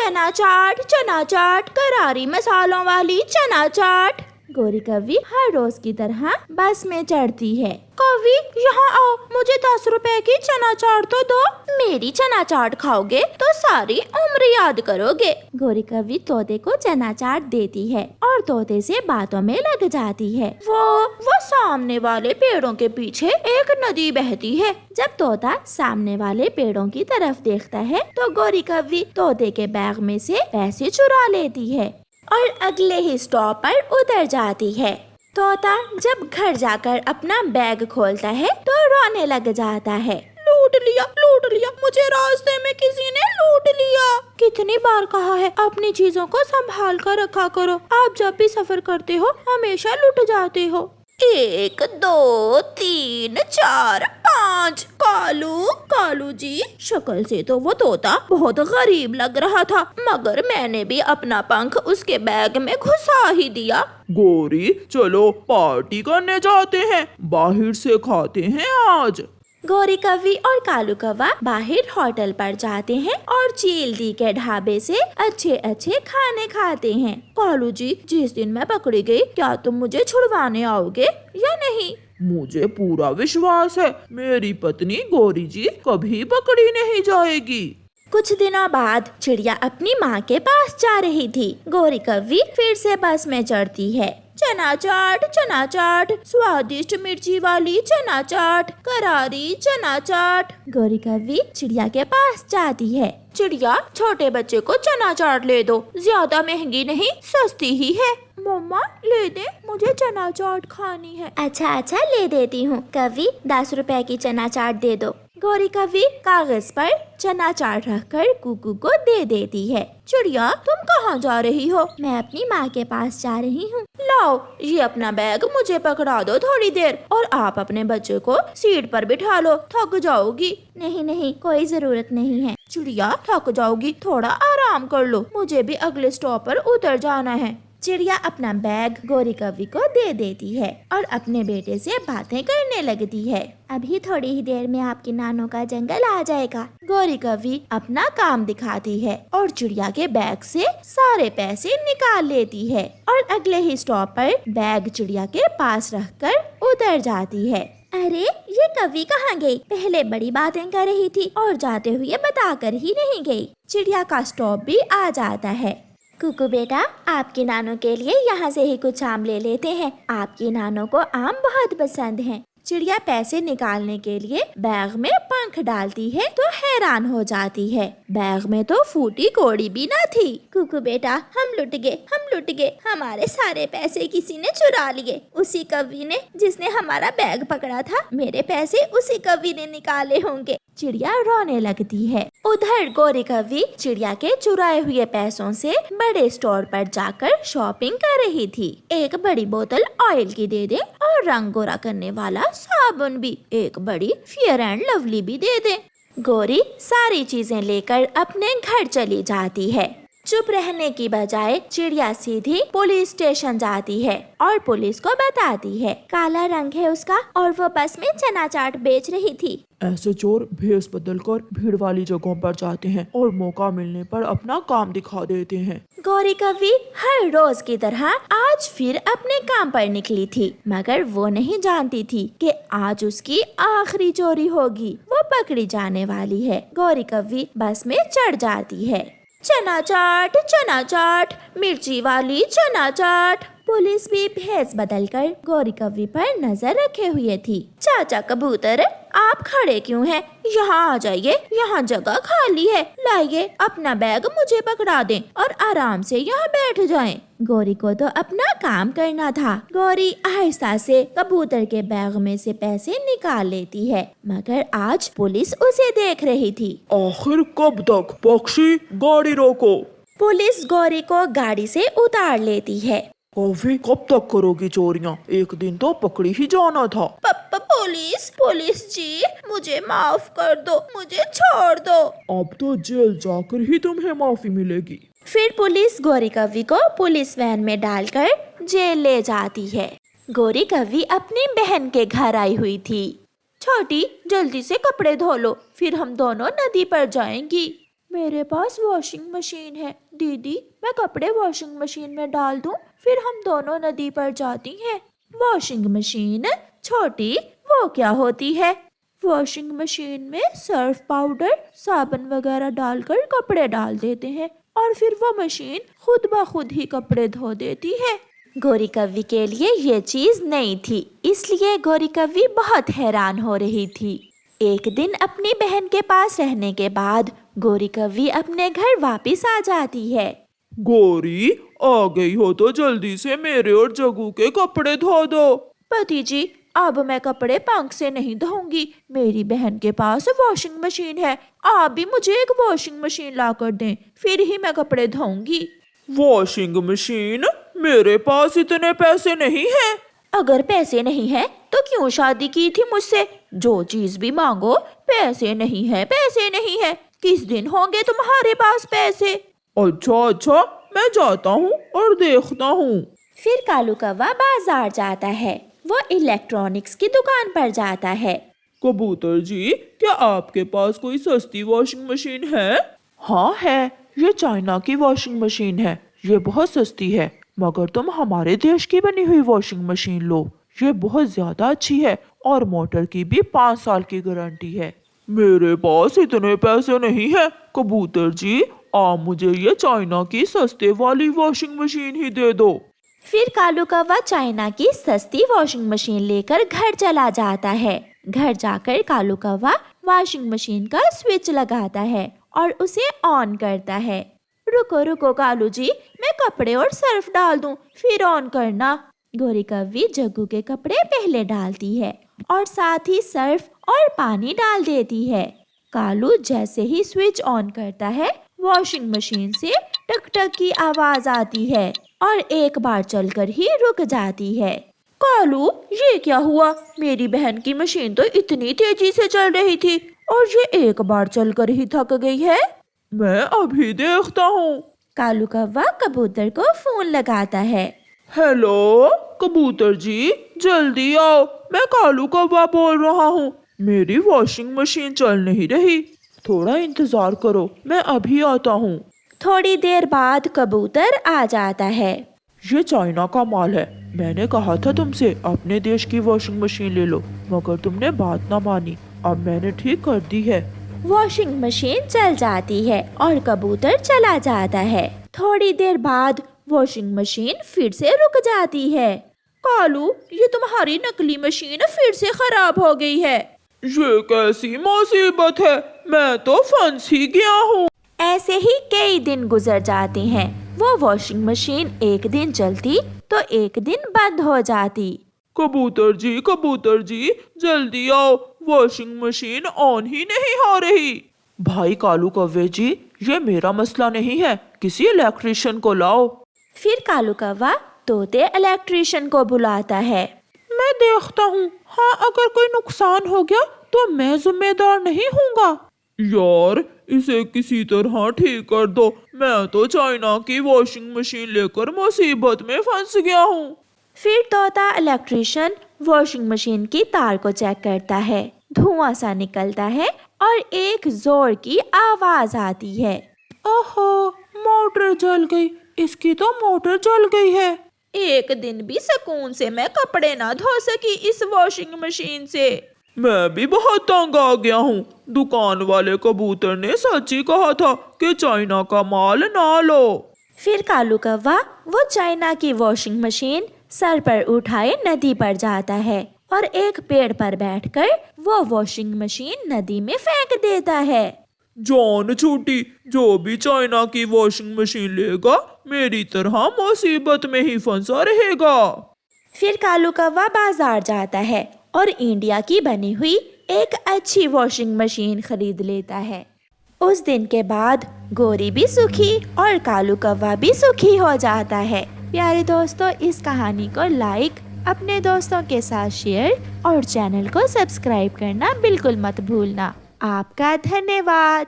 चना चाट, करारी मसालों वाली चना चाट। गौरी कव्वी हर रोज की तरह बस में चढ़ती है। कव्वी यहाँ आओ, मुझे 10 रुपए की चना चाट तो दो। मेरी चना चाट खाओगे तो सारी उम्र याद करोगे। गौरी कव्वी तोते को चना चाट देती है और तोते से बातों में लग जाती है। वो सामने वाले पेड़ों के पीछे एक नदी बहती है। जब तोता सामने वाले पेड़ों की तरफ देखता है तो गौरी कव्वी तोते के बैग में से पैसे चुरा लेती है और अगले ही स्टॉप पर उतर जाती है। तोता जब घर जाकर अपना बैग खोलता है तो रोने लग जाता है। लूट लिया, मुझे रास्ते में किसी ने लूट लिया। कितनी बार कहा है अपनी चीजों को संभाल कर रखा करो। आप जब भी सफर करते हो हमेशा लूट जाते हो। 1 2 3 4 5। कालू जी, शक्ल से तो वो तोता बहुत गरीब लग रहा था, मगर मैंने भी अपना पंख उसके बैग में घुसा ही दिया। गौरी चलो पार्टी करने जाते हैं, बाहर से खाते हैं आज। गौरी कव्वी और कालू कौवा बाहर होटल पर जाते हैं और चील दी के ढाबे से अच्छे अच्छे खाने खाते हैं। कालू जी, जिस दिन मैं पकड़ी गई, क्या तुम मुझे छुड़वाने आओगे या नहीं? मुझे पूरा विश्वास है, मेरी पत्नी गौरी जी कभी पकड़ी नहीं जाएगी। कुछ दिनों बाद चिड़िया अपनी माँ के पास जा रही थी। गौरी कव्वी फिर से बस में चढ़ती है। चना चाट, स्वादिष्ट मिर्ची वाली चना चाट, करारी चना चाट। गौरी कव्वी चिड़िया के पास जाती है। चिड़िया, छोटे बच्चे को चना चाट ले दो, ज्यादा महंगी नहीं, सस्ती ही है। मम्मा ले दे, मुझे चना चाट खानी है। अच्छा ले देती हूँ। कव्वी 10 रुपए की चना चाट दे दो। गौरी कव्वी कागज पर चना चाट रखकर कुकू को दे देती है। चिड़िया, तुम कहाँ जा रही हो? मैं अपनी माँ के पास जा रही हूँ। लाओ, ये अपना बैग मुझे पकड़ा दो थोड़ी देर, और आप अपने बच्चे को सीट पर बिठा लो, थक जाओगी। नहीं, कोई जरूरत नहीं है। चिड़िया, थक जाओगी, थोड़ा आराम कर लो, मुझे भी अगले स्टॉप पर उतर जाना है। चिड़िया अपना बैग गौरी कव्वी को दे देती है और अपने बेटे से बातें करने लगती है। अभी थोड़ी ही देर में आपकी नानों का जंगल आ जाएगा। गौरी कव्वी अपना काम दिखाती है और चिड़िया के बैग से सारे पैसे निकाल लेती है और अगले ही स्टॉप पर बैग चिड़िया के पास रखकर उतर जाती है। अरे, ये कव्वी कहाँ गई? पहले बड़ी बातें कर रही थी और जाते हुए बताकर ही नहीं गई। चिड़िया का स्टॉप भी आ जाता है। कुकू बेटा, आपकी नानों के लिए यहाँ से ही कुछ आम ले लेते हैं, आपकी नानों को आम बहुत पसंद हैं। चिड़िया पैसे निकालने के लिए बैग में पंख डालती है तो हैरान हो जाती है। बैग में तो फूटी कौड़ी भी न थी। कुकू बेटा, हम लुट गए, हमारे सारे पैसे किसी ने चुरा लिए। उसी कव्वी ने जिसने हमारा बैग पकड़ा था, मेरे पैसे उसी कव्वी ने निकाले होंगे। चिड़िया रोने लगती है। उधर गौरी कव्वी चिड़िया के चुराए हुए पैसों से बड़े स्टोर पर जाकर शॉपिंग कर रही थी। एक बड़ी बोतल ऑयल की दे दे और रंग गोरा करने वाला साबुन भी, एक बड़ी फेयर एंड लवली भी दे दे। गौरी सारी चीजें लेकर अपने घर चली जाती है। चुप रहने की बजाय चिड़िया सीधी पुलिस स्टेशन जाती है और पुलिस को बताती है काला रंग है उसका और वो बस में चना चाट बेच रही थी। ऐसे चोर भेष बदलकर भीड़ वाली जगहों पर जाते हैं और मौका मिलने पर अपना काम दिखा देते हैं। गौरी कव्वी हर रोज की तरह आज फिर अपने काम पर निकली थी, मगर वो नहीं जानती थी कि आज उसकी आखिरी चोरी होगी, वो पकड़ी जाने वाली है। गौरी कव्वी बस में चढ़ जाती है। चना चाट, मिर्ची वाली चना चाट। पुलिस भी भेष बदलकर गौरी कव्वी पर नजर रखे हुए थी। चाचा कबूतर, आप खड़े क्यों हैं? यहाँ आ जाइए, यहाँ जगह खाली है। लाइए अपना बैग मुझे पकड़ा दें और आराम से यहाँ बैठ जाएं। गौरी को तो अपना काम करना था। गौरी आहिस्ता से कबूतर के बैग में से पैसे निकाल लेती है, मगर आज पुलिस उसे देख रही थी। आखिर कब तक? पक्षी, गाड़ी रोको। पुलिस गौरी को गाड़ी से उतार लेती है। कभी कब तक करोगी चोरियां? एक दिन तो पकड़ी ही जाना था। पुलिस जी, मुझे माफ कर दो, मुझे छोड़ दो। अब तो जेल जाकर ही तुम्हें माफी मिलेगी। फिर पुलिस गौरी कव्वी को पुलिस वैन में डालकर जेल ले जाती है। गौरी कव्वी अपनी बहन के घर आई हुई थी। छोटी, जल्दी से कपड़े धो लो, फिर हम दोनों नदी पर जाएंगी। मेरे पास वॉशिंग मशीन है। दीदी, मैं कपड़े वॉशिंग मशीन में डाल दूं, फिर हम दोनों नदी पर जाती हैं। Washing machine? छोटी, वो क्या होती है? वॉशिंग मशीन में सर्फ पाउडर, साबुन वगैरह डालकर कपड़े डाल देते हैं और फिर वो मशीन खुद ब खुद ही कपड़े धो देती है। गोरी कव्वी के लिए ये चीज नई थी, इसलिए गोरी कव्वी बहुत हैरान हो रही थी। एक दिन अपनी बहन के पास रहने के बाद गोरी कव्वी अपने घर वापस आ जाती है। गोरी, आ गई हो तो जल्दी से मेरे और जग्गू के कपड़े धो दो। पति जी, अब मैं कपड़े पंख से नहीं धोऊंगी। मेरी बहन के पास वॉशिंग मशीन है। आप भी मुझे एक वॉशिंग मशीन ला कर दें, फिर ही मैं कपड़े धोऊंगी। Washing machine? मेरे पास इतने पैसे नहीं हैं। अगर पैसे नहीं है तो क्यों शादी की थी मुझसे? जो चीज भी मांगो, पैसे नहीं है, पैसे नहीं है। किस दिन होंगे तुम्हारे पास पैसे? अच्छा, मैं जाता हूँ और देखता हूँ। फिर कालू कौवा बाजार जाता है। वो इलेक्ट्रॉनिक्स की दुकान पर जाता है। कबूतर जी, क्या आपके पास कोई सस्ती वॉशिंग मशीन है? हाँ है, ये चाइना की वॉशिंग मशीन है। ये बहुत सस्ती है, मगर तुम हमारे देश की बनी हुई वॉशिंग मशीन लो। ये बहुत ज्यादा अच्छी है और मोटर की भी 5 साल की गारंटी है। मेरे पास इतने पैसे नहीं है। कबूतर जी, आप मुझे ये चाइना की सस्ते वाली वॉशिंग मशीन ही दे दो। फिर कालू कौवा चाइना की सस्ती वॉशिंग मशीन लेकर घर चला जाता है। घर जाकर कालू कौवा वॉशिंग मशीन का स्विच लगाता है और उसे ऑन करता है। रुको रुको कालू जी, मैं कपड़े और सर्फ डाल दूं, फिर ऑन करना। गोरी कव्वी जग्गू के कपड़े पहले डालती है और साथ ही सर्फ और पानी डाल देती है। कालू जैसे ही स्विच ऑन करता है, वॉशिंग मशीन से टक टक की आवाज आती है और एक बार चलकर ही रुक जाती है। कालू, ये क्या हुआ? मेरी बहन की मशीन तो इतनी तेजी से चल रही थी और ये एक बार चलकर ही थक गई है। मैं अभी देखता हूँ। कालू कौवा कबूतर को फोन लगाता है। हेलो कबूतर जी, जल्दी आओ, मैं कालू कौवा बोल रहा हूँ। मेरी वॉशिंग मशीन चल नहीं रही, थोड़ा इंतजार करो, मैं अभी आता हूँ। थोड़ी देर बाद कबूतर आ जाता है। ये चाइना का माल है। मैंने कहा था तुमसे अपने देश की वॉशिंग मशीन ले लो, मगर तुमने बात ना मानी। अब मैंने ठीक कर दी है। वॉशिंग मशीन चल जाती है और कबूतर चला जाता है। थोड़ी देर बाद वॉशिंग मशीन फिर से रुक जाती है। कालू, ये तुम्हारी नकली मशीन फिर से खराब हो गई है। ये कैसी मुसीबत है, मैं तो फंस ही गया हूँ। ऐसे ही कई दिन गुजर जाते हैं। वो वॉशिंग मशीन एक दिन चलती तो एक दिन बंद हो जाती। कबूतर जी, जल्दी आओ, वॉशिंग मशीन ऑन ही नहीं हो रही। भाई कालू कौवे जी, ये मेरा मसला नहीं है, किसी इलेक्ट्रिशियन को लाओ। फिर कालू कौवा तोते इलेक्ट्रिशियन को बुलाता है। मैं देखता हूँ, हाँ अगर कोई नुकसान हो गया तो मैं जिम्मेदार नहीं हूँगा। यार, इसे किसी तरह ठीक कर दो, मैं तो चाइना की वॉशिंग मशीन लेकर मुसीबत में फंस गया हूँ। फिर तोता इलेक्ट्रिशियन वॉशिंग मशीन की तार को चेक करता है। धुआं सा निकलता है और एक जोर की आवाज आती है। ओहो, मोटर जल गई, इसकी तो मोटर जल गई है। एक दिन भी सुकून से मैं कपड़े ना धो सकी इस वॉशिंग मशीन से। मैं भी बहुत तंग आ गया हूँ। दुकान वाले कबूतर ने सच ही कहा था कि चाइना का माल ना लो। फिर कालू कौवा वो चाइना की वॉशिंग मशीन सर पर उठाए नदी पर जाता है और एक पेड़ पर बैठकर वो वॉशिंग मशीन नदी में फेंक देता है। जान छूटी, जो भी चाइना की वॉशिंग मशीन लेगा मेरी तरह मुसीबत में ही फंसा रहेगा। फिर कालू कौवा बाजार जाता है और इंडिया की बनी हुई एक अच्छी वॉशिंग मशीन खरीद लेता है। उस दिन के बाद गोरी भी सुखी और कालू कौवा भी सुखी हो जाता है। प्यारे दोस्तों, इस कहानी को लाइक, अपने दोस्तों के साथ शेयर और चैनल को सब्सक्राइब करना बिल्कुल मत भूलना। आपका धन्यवाद।